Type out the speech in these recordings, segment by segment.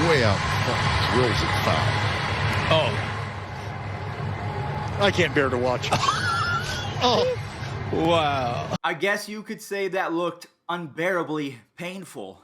way out in front. Drills it foul. Oh. I can't bear to watch. Oh. Wow. I guess you could say that looked unbearably painful.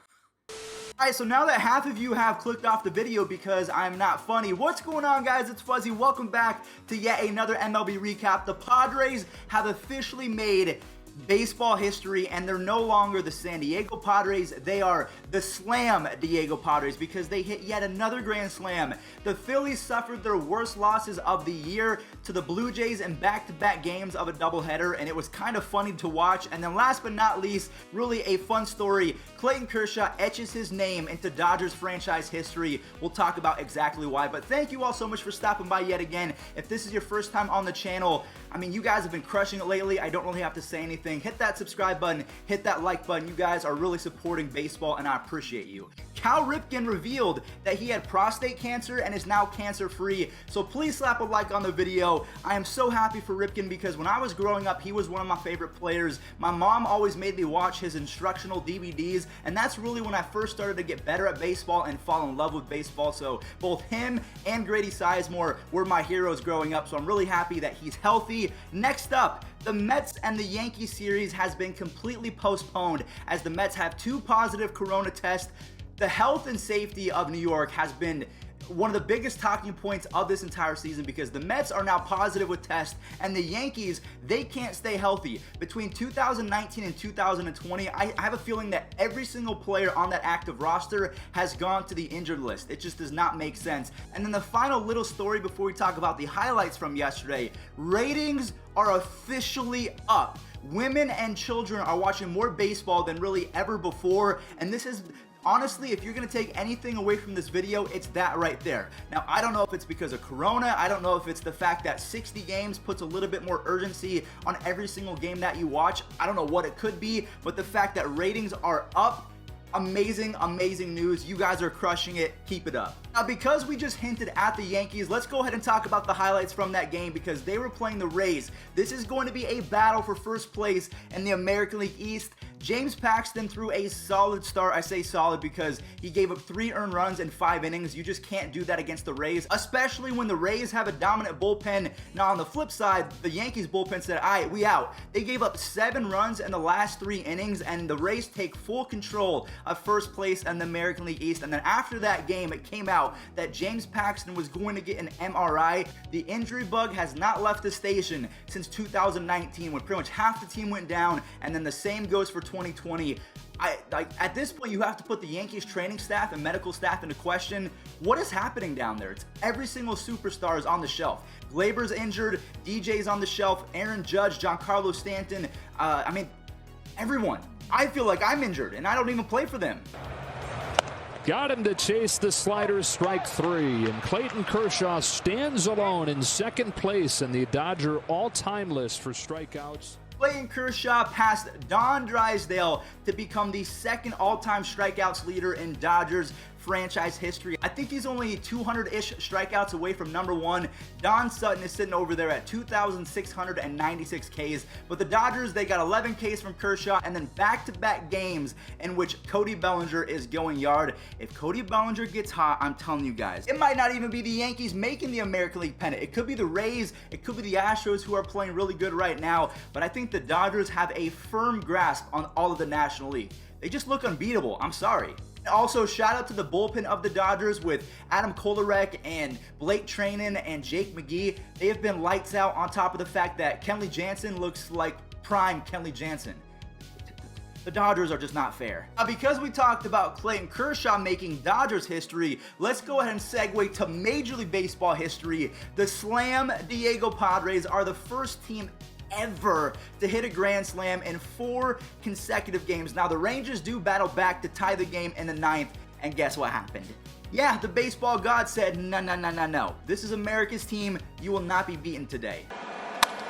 Alright, so now that half of you have clicked off the video because I'm not funny, what's going on, guys? It's Fuzzy. Welcome back to yet another MLB recap. The Padres have officially made baseball history, and they're no longer the San Diego Padres. They are the Slam Diego Padres because they hit yet another grand slam. The Phillies suffered their worst losses of the year to the Blue Jays in back-to-back games of a doubleheader, and it was kind of funny to watch. And then last but not least, really a fun story, Clayton Kershaw etches his name into Dodgers franchise history. We'll talk about exactly why, but thank you all so much for stopping by yet again. If this is your first time on the channel, I mean, you guys have been crushing it lately. I don't really have to say anything. Hit that subscribe button, hit that like button. You guys are really supporting baseball, and I appreciate you. Cal Ripken revealed that he had prostate cancer and is now cancer-free, so please slap a like on the video. I am so happy for Ripken because when I was growing up, he was one of my favorite players. My mom always made me watch his instructional DVDs, and that's really when I first started to get better at baseball and fall in love with baseball. So both him and Grady Sizemore were my heroes growing up, so I'm really happy that he's healthy. Next up, the Mets and the Yankees series has been completely postponed as the Mets have 2 positive corona tests. The health and safety of New York has been one of the biggest talking points of this entire season because the Mets are now positive with tests, and the Yankees, they can't stay healthy. Between 2019 and 2020, I have a feeling that every single player on that active roster has gone to the injured list. It just does not make sense. And then the final little story before we talk about the highlights from yesterday, ratings are officially up. Women and children are watching more baseball than really ever before, and this is honestly, if you're going to take anything away from this video, it's that right there. Now, I don't know if it's because of Corona. I don't know if it's the fact that 60 games puts a little bit more urgency on every single game that you watch. I don't know what it could be, but the fact that ratings are up, amazing, amazing news. You guys are crushing it. Keep it up. Now, because we just hinted at the Yankees, let's go ahead and talk about the highlights from that game because they were playing the Rays. This is going to be a battle for first place in the American League East. James Paxton threw a solid start. I say solid because he gave up 3 earned runs in 5 innings. You just can't do that against the Rays, especially when the Rays have a dominant bullpen. Now, on the flip side, the Yankees bullpen said, all right, we out. They gave up 7 runs in the last 3 innings, and the Rays take full control of first place in the American League East. And then after that game, it came out that James Paxton was going to get an MRI. The injury bug has not left the station since 2019 when pretty much half the team went down, and then the same goes for 2020. At this point, you have to put the Yankees training staff and medical staff into question. What is happening down there? It's every single superstar is on the shelf. Glaber's injured, DJ's on the shelf, Aaron Judge, Giancarlo Stanton, I mean, everyone. I feel like I'm injured, and I don't even play for them. Got him to chase the slider, strike 3, and Clayton Kershaw stands alone in second place in the Dodger all-time list for strikeouts. Clayton Kershaw passed Don Drysdale to become the 2nd all-time strikeouts leader in Dodgers franchise history. I think he's only 200-ish strikeouts away from number 1. Don Sutton is sitting over there at 2,696 Ks, but the Dodgers, they got 11 Ks from Kershaw, and then back-to-back games in which Cody Bellinger is going yard. If Cody Bellinger gets hot, I'm telling you guys, it might not even be the Yankees making the American League pennant. It could be the Rays, it could be the Astros, who are playing really good right now, but I think the Dodgers have a firm grasp on all of the National League. They just look unbeatable. I'm sorry. Also, shout out to the bullpen of the Dodgers with Adam Kolarek and Blake Treinen and Jake McGee. They have been lights out, on top of the fact that Kenley Jansen looks like prime Kenley Jansen. The Dodgers are just not fair. Now, because we talked about Clayton Kershaw making Dodgers history, let's go ahead and segue to Major League Baseball history. The Slam Diego Padres are the first team ever to hit a grand slam in 4 consecutive games. Now, the Rangers do battle back to tie the game in the 9th, and guess what happened? Yeah, the baseball god said, no. This is America's team. You will not be beaten today.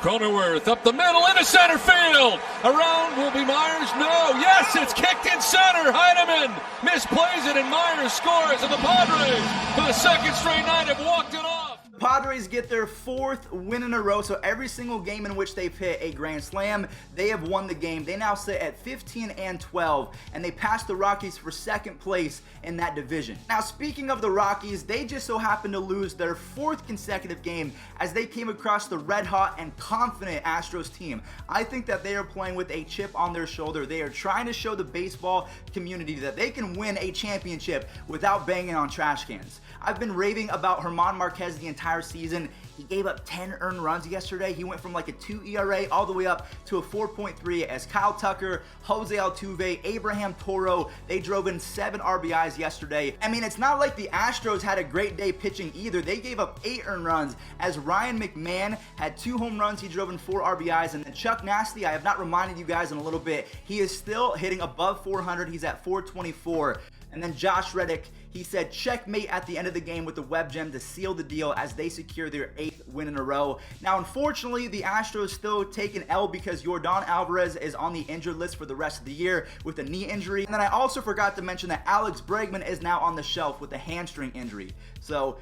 Cronenworth up the middle into center field. Around will be Myers. No. Yes, it's kicked in center. Heineman misplays it, and Myers scores, and the Padres, for the 2nd straight night, have walked it off. The Padres get their 4th win in a row, so every single game in which they've hit a grand slam, they have won the game. They now sit at 15-12, and they passed the Rockies for 2nd place in that division. Now, speaking of the Rockies, they just so happened to lose their 4th consecutive game as they came across the red-hot and confident Astros team. I think that they are playing with a chip on their shoulder. They are trying to show the baseball community that they can win a championship without banging on trash cans. I've been raving about Germán Márquez the entire season. He gave up 10 earned runs yesterday. He went from like a 2 ERA all the way up to a 4.3 as Kyle Tucker, Jose Altuve, Abraham Toro, they drove in 7 RBIs yesterday. I mean, it's not like the Astros had a great day pitching either. They gave up 8 earned runs as Ryan McMahon had 2 home runs. He drove in 4 RBIs. And then Chuck Nasty, I have not reminded you guys in a little bit, he is still hitting above 400. He's at 424. And then Josh Reddick, he said checkmate at the end of the game with the web gem to seal the deal as they secure their 8th win in a row. Now, unfortunately, the Astros still take an L because Yordan Alvarez is on the injured list for the rest of the year with a knee injury. And then I also forgot to mention that Alex Bregman is now on the shelf with a hamstring injury. So,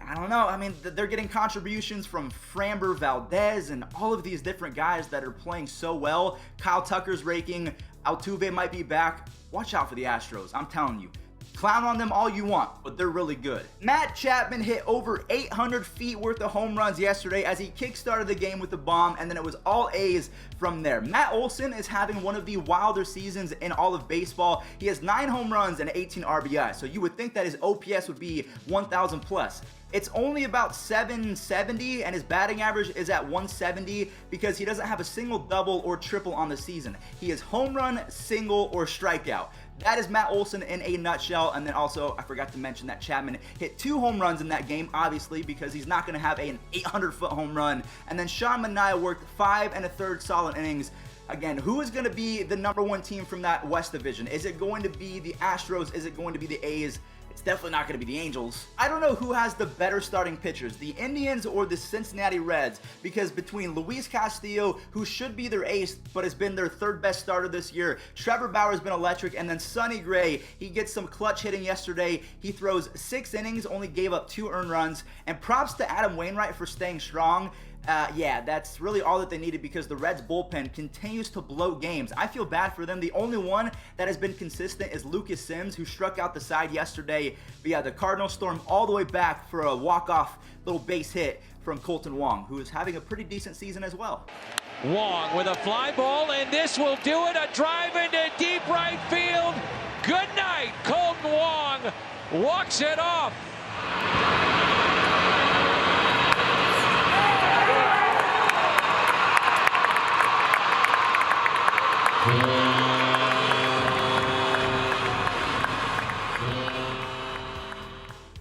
I don't know. I mean, they're getting contributions from Framber Valdez and all of these different guys that are playing so well. Kyle Tucker's raking. Altuve might be back. Watch out for the Astros. I'm telling you. Clown on them all you want, but they're really good. Matt Chapman hit over 800 feet worth of home runs yesterday as he kickstarted the game with the bomb, and then it was all A's from there. Matt Olson is having one of the wilder seasons in all of baseball. He has 9 home runs and 18 RBI, so you would think that his OPS would be 1,000 plus. It's only about 770, and his batting average is at 170 because he doesn't have a single double or triple on the season. He is home run, single, or strikeout. That is Matt Olson in a nutshell. And then also, I forgot to mention that Chapman hit 2 home runs in that game, obviously, because he's not going to have an 800-foot home run. And then Sean Manaea worked 5 1/3 solid innings. Again, who is going to be the #1 team from that West Division? Is it going to be the Astros? Is it going to be the A's? It's definitely not going to be the Angels. I don't know who has the better starting pitchers, the Indians or the Cincinnati Reds, because between Luis Castillo, who should be their ace, but has been their 3rd best starter this year, Trevor Bauer's been electric, and then Sonny Gray, he gets some clutch hitting yesterday. He throws 6 innings, only gave up 2 earned runs, and props to Adam Wainwright for staying strong. Yeah, that's really all that they needed because the Reds bullpen continues to blow games. I feel bad for them. The only one that has been consistent is Lucas Sims, who struck out the side yesterday. But yeah, the Cardinals storm all the way back for a walk-off little base hit from Colton Wong, who is having a pretty decent season as well. Wong with a fly ball, and this will do it. A drive into deep right field. Good night. Colton Wong walks it off.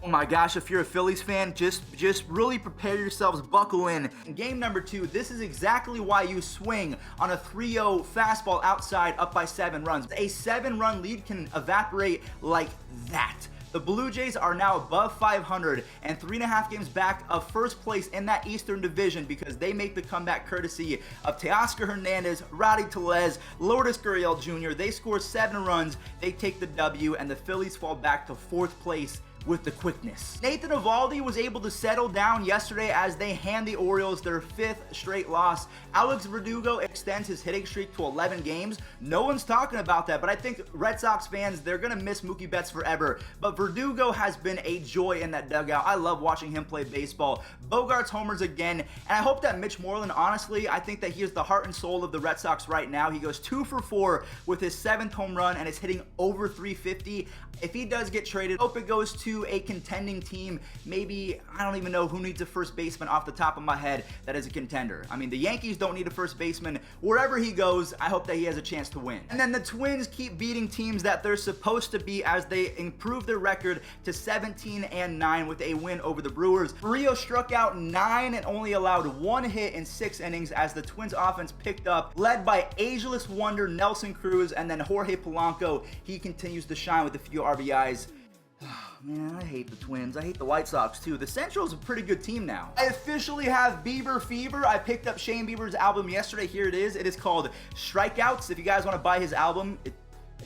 Oh my gosh, if you're a Phillies fan, just really prepare yourselves, buckle in. Game number 2, this is exactly why you swing on a 3-0 fastball outside up by 7 runs. A 7-run lead can evaporate like that. The Blue Jays are now above 500 and 3.5 games back of first place in that Eastern Division because they make the comeback courtesy of Teoscar Hernandez, Rowdy Tellez, Lourdes Gurriel Jr. They score 7 runs, they take the W, and the Phillies fall back to 4th place with the quickness. Nathan Eovaldi was able to settle down yesterday as they hand the Orioles their 5th straight loss. Alex Verdugo extends his hitting streak to 11 games. No one's talking about that, but I think Red Sox fans, they're going to miss Mookie Betts forever. But Verdugo has been a joy in that dugout. I love watching him play baseball. Bogarts homers again, and I hope that Mitch Moreland, honestly, I think that he is the heart and soul of the Red Sox right now. He goes 2 for 4 with his 7th home run and is hitting over 350. If he does get traded, I hope it goes to a contending team. Maybe, I don't even know who needs a first baseman off the top of my head that is a contender. I mean, the Yankees don't need a first baseman. Wherever he goes, I hope that he has a chance to win. And then the Twins keep beating teams that they're supposed to beat as they improve their record to 17-9 with a win over the Brewers. Rio struck out 9 and only allowed 1 hit in 6 innings as the Twins offense picked up, led by ageless wonder Nelson Cruz, and then Jorge Polanco. He continues to shine with a few RBIs. Man, I hate the Twins. I hate the White Sox too. The Central's a pretty good team now. I officially have Bieber Fever. I picked up Shane Bieber's album yesterday. Here it is. It is called Strikeouts. If you guys want to buy his album, it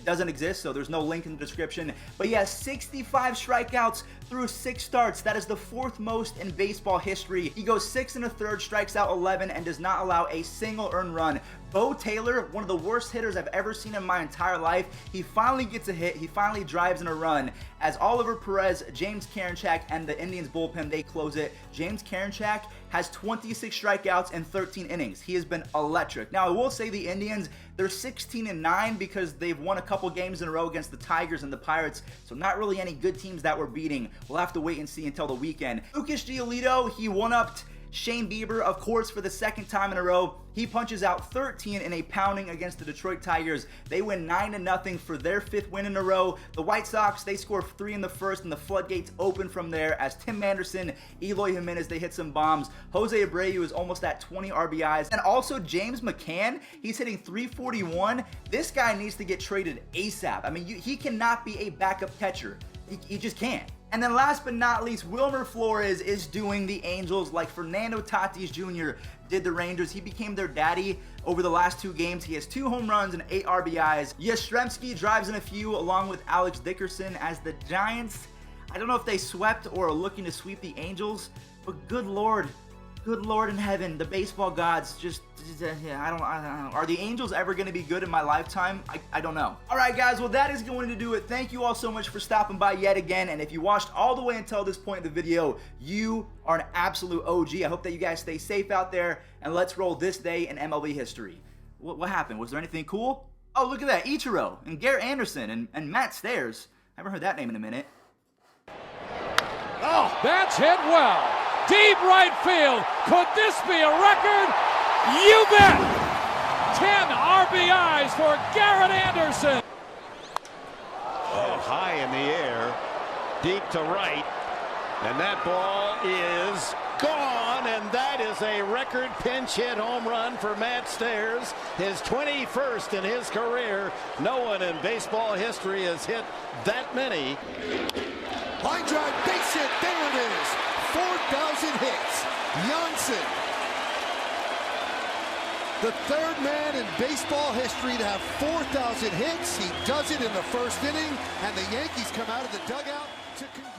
doesn't exist, so there's no link in the description. But yeah, 65 strikeouts, through 6 starts. That is the 4th most in baseball history. He goes 6 1/3, strikes out 11, and does not allow a single earned run. Bo Taylor, one of the worst hitters I've ever seen in my entire life, he finally gets a hit. He finally drives in a run. As Oliver Perez, James Karinchak, and the Indians bullpen, they close it. James Karinchak has 26 strikeouts in 13 innings. He has been electric. Now, I will say the Indians, they're 16-9 because they've won a couple games in a row against the Tigers and the Pirates, so not really any good teams that we're beating. We'll have to wait and see until the weekend. Lucas Giolito, he one-upped Shane Bieber, of course, for the 2nd time in a row. He punches out 13 in a pounding against the Detroit Tigers. They win 9-0 for their 5th win in a row. The White Sox, they score 3 in the 1st, and the floodgates open from there as Tim Anderson, Eloy Jimenez, they hit some bombs. Jose Abreu is almost at 20 RBIs. And also James McCann, he's hitting 341. This guy needs to get traded ASAP. I mean, he cannot be a backup catcher. He just can't. And then last but not least, Wilmer Flores is doing the Angels like Fernando Tatis Jr. did the Rangers. He became their daddy over the last 2 games. He has 2 home runs and 8 RBIs. Yastrzemski drives in a few along with Alex Dickerson as the Giants, I don't know if they swept or are looking to sweep the Angels, but good Lord in heaven, the baseball gods just I don't know. Are the Angels ever going to be good in my lifetime? I don't know. All right, guys, well, that is going to do it. Thank you all so much for stopping by yet again, and if you watched all the way until this point in the video, you are an absolute OG. I hope that you guys stay safe out there, and let's roll this day in MLB history. What happened? Was there anything cool? Oh, look at that. Ichiro and Garrett Anderson and Matt Stairs. I haven't heard that name in a minute. Oh, that's hit well. Deep right field. Could this be a record? You bet. 10 RBIs for Garrett Anderson. Oh, high in the air, deep to right, and that ball is gone, and that is a record pinch hit home run for Matt Stairs, his 21st in his career. No one in baseball history has hit that many. Line drive, base hit, there it is. 4,000 hits. Janssen, the 3rd man in baseball history to have 4,000 hits. He does it in the 1st inning, and the Yankees come out of the dugout to congratulate.